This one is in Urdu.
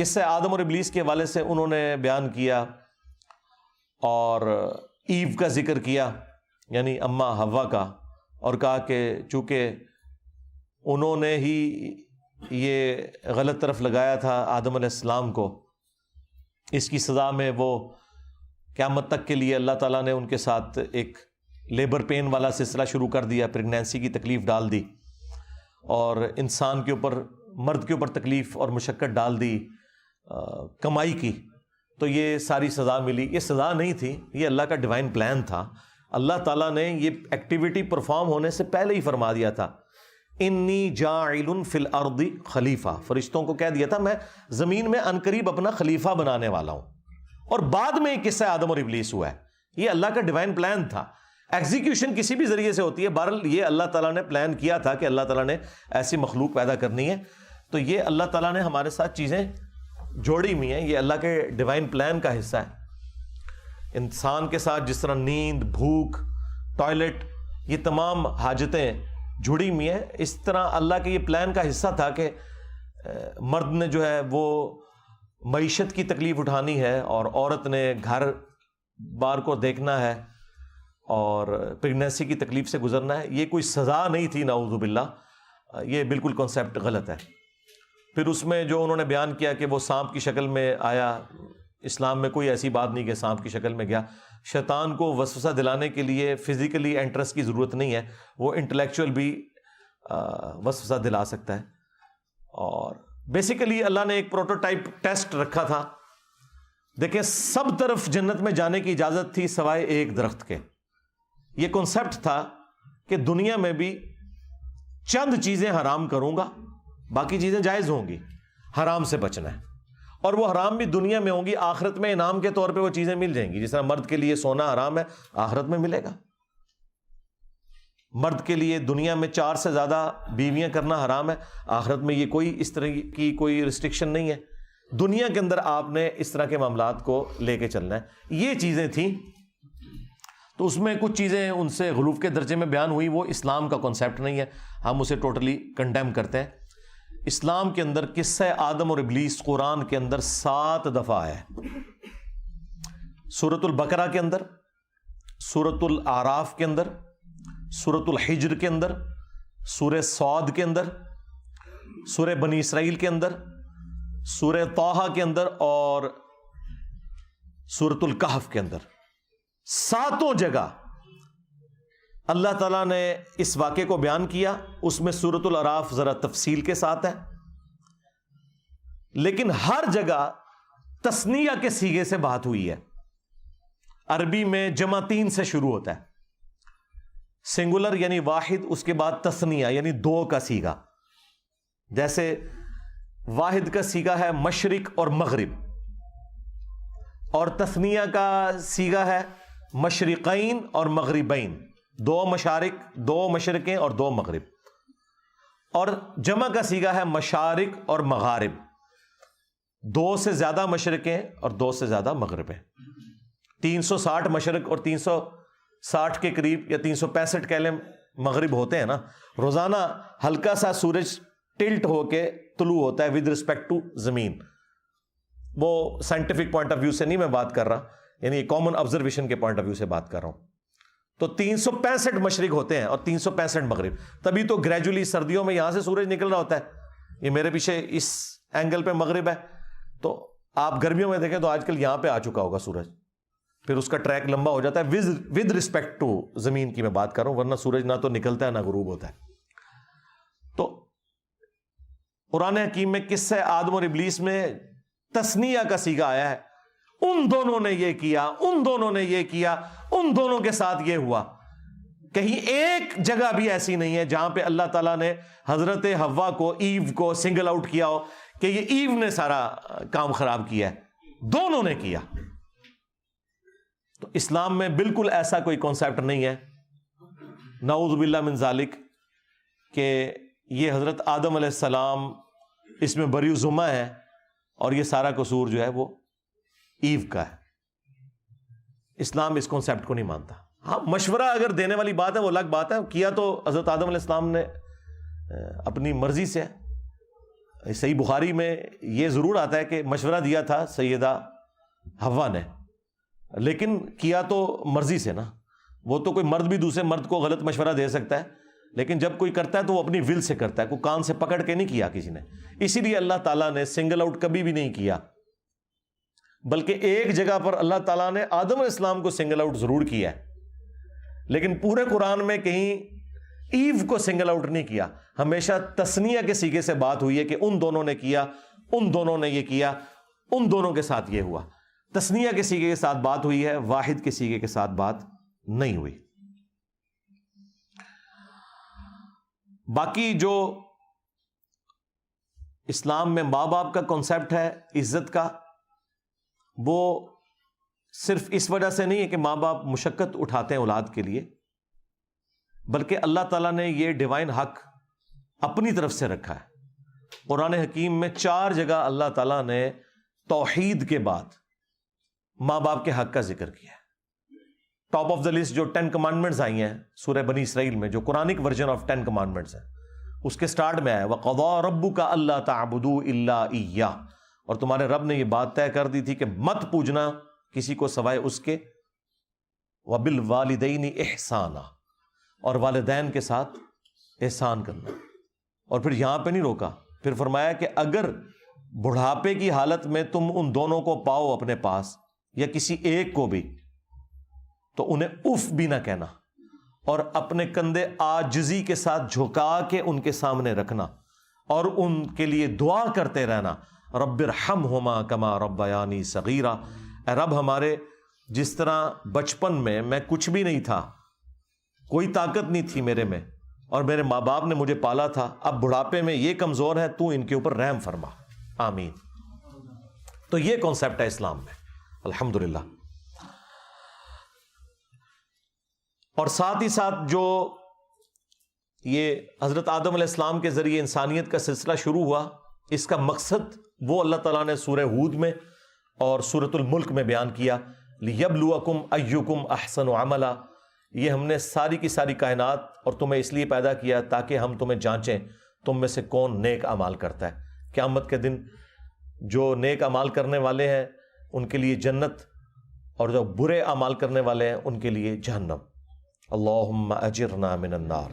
قصہ آدم اور ابلیس کے حوالے سے انہوں نے بیان کیا اور ایو کا ذکر کیا، یعنی اماں حوا کا، اور کہا کہ چونکہ انہوں نے ہی یہ غلط طرف لگایا تھا آدم علیہ السلام کو، اس کی سزا میں وہ قیامت تک کے لیے اللہ تعالیٰ نے ان کے ساتھ ایک لیبر پین والا سلسلہ شروع کر دیا، پریگنینسی کی تکلیف ڈال دی، اور انسان کے اوپر، مرد کے اوپر تکلیف اور مشقت ڈال دی کمائی کی، تو یہ ساری سزا ملی۔ یہ سزا نہیں تھی، یہ اللہ کا ڈیوائن پلان تھا۔ اللہ تعالیٰ نے یہ ایکٹیویٹی پرفارم ہونے سے پہلے ہی فرما دیا تھا، انی جاعل فی الارض خلیفہ، فرشتوں کو کہہ دیا تھا میں زمین میں عنقریب اپنا خلیفہ بنانے والا ہوں، اور بعد میں یہ قصہ آدم اور ابلیس ہوا ہے۔ یہ اللہ کا ڈیوائن پلان تھا، ایگزیکیوشن کسی بھی ذریعے سے ہوتی ہے، بہرحال یہ اللہ تعالیٰ نے پلان کیا تھا کہ اللہ تعالیٰ نے ایسی مخلوق پیدا کرنی ہے، تو یہ اللہ تعالیٰ نے ہمارے ساتھ چیزیں جوڑی ہوئی ہیں، یہ اللہ کے ڈیوائن پلان کا حصہ ہے۔ انسان کے ساتھ جس طرح نیند، بھوک، ٹوائلٹ، یہ تمام حاجتیں جڑی ہوئی ہیں، اس طرح اللہ کے یہ پلان کا حصہ تھا کہ مرد نے جو ہے وہ معیشت کی تکلیف اٹھانی ہے، اور عورت نے گھر بار کو دیکھنا ہے اور پریگنینسی کی تکلیف سے گزرنا ہے۔ یہ کوئی سزا نہیں تھی، نعوذ باللہ، یہ بالکل کنسیپٹ غلط ہے۔ پھر اس میں جو انہوں نے بیان کیا کہ وہ سانپ کی شکل میں آیا، اسلام میں کوئی ایسی بات نہیں کہ سانپ کی شکل میں گیا۔ شیطان کو وسوسہ دلانے کے لیے فزیکلی انٹرسٹ کی ضرورت نہیں ہے، وہ انٹلیکچوئل بھی وسوسہ دلا سکتا ہے۔ اور بیسیکلی اللہ نے ایک پروٹوٹائپ ٹیسٹ رکھا تھا۔ دیکھیں، سب طرف جنت میں جانے کی اجازت تھی سوائے ایک درخت کے۔ یہ کنسیپٹ تھا کہ دنیا میں بھی چند چیزیں حرام کروں گا، باقی چیزیں جائز ہوں گی، حرام سے بچنا ہے، اور وہ حرام بھی دنیا میں ہوں گی، آخرت میں انعام کے طور پہ وہ چیزیں مل جائیں گی۔ جس طرح مرد کے لیے سونا حرام ہے، آخرت میں ملے گا۔ مرد کے لیے دنیا میں 4 سے زیادہ بیویاں کرنا حرام ہے، آخرت میں یہ کوئی اس طرح کی کوئی ریسٹرکشن نہیں ہے۔ دنیا کے اندر آپ نے اس طرح کے معاملات کو لے کے چلنا ہے۔ یہ چیزیں تھیں، تو اس میں کچھ چیزیں ان سے غلوف کے درجے میں بیان ہوئی، وہ اسلام کا کنسیپٹ نہیں ہے، ہم اسے ٹوٹلی کنڈیم کرتے ہیں۔ اسلام کے اندر قصہ آدم اور ابلیس قرآن کے اندر 7 دفعہ ہے، سورۃ البقرہ کے اندر، سورۃ الاعراف کے اندر، سورۃ الحجر کے اندر، سورہ صاد کے اندر، سورہ بنی اسرائیل کے اندر، سورہ طٰہٰ کے اندر، اور سورۃ الکہف کے اندر۔ 7 جگہ اللہ تعالیٰ نے اس واقعے کو بیان کیا۔ اس میں سورۃ الاعراف ذرا تفصیل کے ساتھ ہے، لیکن ہر جگہ تثنیہ کے صیغے سے بات ہوئی ہے۔ عربی میں جمع 3 سے شروع ہوتا ہے، سنگولر یعنی واحد، اس کے بعد تثنیہ یعنی 2 کا صیغہ۔ جیسے واحد کا صیغہ ہے مشرق اور مغرب، اور تثنیہ کا صیغہ ہے مشرقین اور مغربین، 2 مشارق، 2 مشرقیں اور 2 مغرب، اور جمع کا صیغہ ہے مشارق اور مغارب، 2 سے زیادہ مشرقیں اور 2 سے زیادہ مغربیں۔ 360 مشرق اور 360 کے قریب یا 365 کہہ لیں مغرب ہوتے ہیں نا۔ روزانہ ہلکا سا سورج ٹلٹ ہو کے طلوع ہوتا ہے ود رسپیکٹ ٹو زمین۔ وہ سائنٹیفک پوائنٹ آف ویو سے نہیں میں بات کر رہا، یعنی کامن آبزرویشن کے پوائنٹ آف ویو سے بات کر رہا ہوں۔ تو 365 مشرق ہوتے ہیں اور 365 مغرب، تبھی تو گریجولی سردیوں میں یہاں سے سورج نکل رہا ہوتا ہے، یہ میرے پیچھے اس اینگل پہ مغرب ہے، تو آپ گرمیوں میں دیکھیں تو آج کل یہاں پہ آ چکا ہوگا سورج، پھر اس کا ٹریک لمبا ہو جاتا ہے ود رسپیکٹ ٹو زمین کی میں بات کر رہا ہوں، ورنہ سورج نہ تو نکلتا ہے نہ غروب ہوتا ہے۔ تو قرآن حکیم میں قصہ آدم اور ابلیس میں تثنیہ کا صیغہ آیا ہے، ان دونوں نے یہ کیا، ان دونوں نے یہ کیا، ان دونوں کے ساتھ یہ ہوا۔ کہیں ایک جگہ بھی ایسی نہیں ہے جہاں پہ اللہ تعالیٰ نے حضرت حوا کو، ایو کو سنگل آؤٹ کیا ہو کہ یہ ایو نے سارا کام خراب کیا ہے، دونوں نے کیا۔ تو اسلام میں بالکل ایسا کوئی کانسیپٹ نہیں ہے، نعوذ باللہ من ذالک، کہ یہ حضرت آدم علیہ السلام اس میں بری ذمہ ہے اور یہ سارا قصور جو ہے وہ ایو کا ہے۔ اسلام اس کانسیپٹ کو نہیں مانتا۔ ہاں، مشورہ اگر دینے والی بات ہے وہ الگ بات ہے، کیا تو حضرت آدم علیہ السلام نے اپنی مرضی سے ہے، صحیح بخاری میں یہ ضرور آتا ہے کہ مشورہ دیا تھا سیدہ حوا نے، لیکن کیا تو مرضی سے نا. وہ تو کوئی مرد بھی دوسرے مرد کو غلط مشورہ دے سکتا ہے، لیکن جب کوئی کرتا ہے تو وہ اپنی ول سے کرتا ہے، کوئی کان سے پکڑ کے نہیں کیا کسی نے. اسی لیے اللہ تعالیٰ نے سنگل آؤٹ کبھی بھی نہیں کیا، بلکہ ایک جگہ پر اللہ تعالیٰ نے آدم علیہ السلام کو سنگل آؤٹ ضرور کیا ہے، لیکن پورے قرآن میں کہیں ایو کو سنگل آؤٹ نہیں کیا. ہمیشہ تثنیہ کے صیغے سے بات ہوئی ہے کہ ان دونوں نے کیا، ان دونوں نے یہ کیا، ان دونوں کے ساتھ یہ ہوا. تثنیہ کے صیغے کے ساتھ بات ہوئی ہے، واحد کے صیغے کے ساتھ بات نہیں ہوئی. باقی جو اسلام میں ماں باپ کا کانسیپٹ ہے عزت کا، وہ صرف اس وجہ سے نہیں ہے کہ ماں باپ مشقت اٹھاتے ہیں اولاد کے لیے، بلکہ اللہ تعالیٰ نے یہ ڈیوائن حق اپنی طرف سے رکھا ہے. قرآن حکیم میں 4 جگہ اللہ تعالیٰ نے توحید کے بعد ماں باپ کے حق کا ذکر کیا ہے. ٹاپ آف دا لسٹ جو 10 کمانڈمنٹس آئی ہیں سورہ بنی اسرائیل میں، جو قرآنک ورژن آف 10 کمانڈمنٹس ہیں، اس کے سٹارٹ میں آیا وَقَضَىٰ رَبُّكَ أَلَّا تَعْبُدُوا إِلَّا إِيَّاهُ، اور تمہارے رب نے یہ بات طے کر دی تھی کہ مت پوجنا کسی کو سوائے اس کے، وَبِالْوَالِدَيْنِ إِحْسَانًا، اور والدین کے ساتھ احسان کرنا. اور پھر یہاں پہ نہیں روکا، پھر فرمایا کہ اگر بڑھاپے کی حالت میں تم ان دونوں کو پاؤ اپنے پاس یا کسی ایک کو بھی، تو انہیں اف بھی نہ کہنا، اور اپنے کندھے عاجزی کے ساتھ جھکا کے ان کے سامنے رکھنا، اور ان کے لیے دعا کرتے رہنا رب ارحمہما کما ربیانی صغیرا، اے رب ہمارے جس طرح بچپن میں کچھ بھی نہیں تھا، کوئی طاقت نہیں تھی میرے میں، اور میرے ماں باپ نے مجھے پالا تھا، اب بڑھاپے میں یہ کمزور ہے، تو ان کے اوپر رحم فرما، آمین. تو یہ کانسیپٹ ہے اسلام میں الحمدللہ. اور ساتھ ہی ساتھ جو یہ حضرت آدم علیہ السلام کے ذریعے انسانیت کا سلسلہ شروع ہوا، اس کا مقصد وہ اللہ تعالیٰ نے سورہ ہود میں اور سورۃ الملک میں بیان کیا، لِيَبْلُوَكُمْ أَيُّكُمْ أَحْسَنُ عَمَلًا. یہ ہم نے ساری کی ساری کائنات اور تمہیں اس لیے پیدا کیا تاکہ ہم تمہیں جانچیں تم میں سے کون نیک اعمال کرتا ہے. قیامت کے دن جو نیک اعمال کرنے والے ہیں ان کے لیے جنت، اور جو برے اعمال کرنے والے ہیں ان کے لیے جہنم. اللہم اجرنا من النار.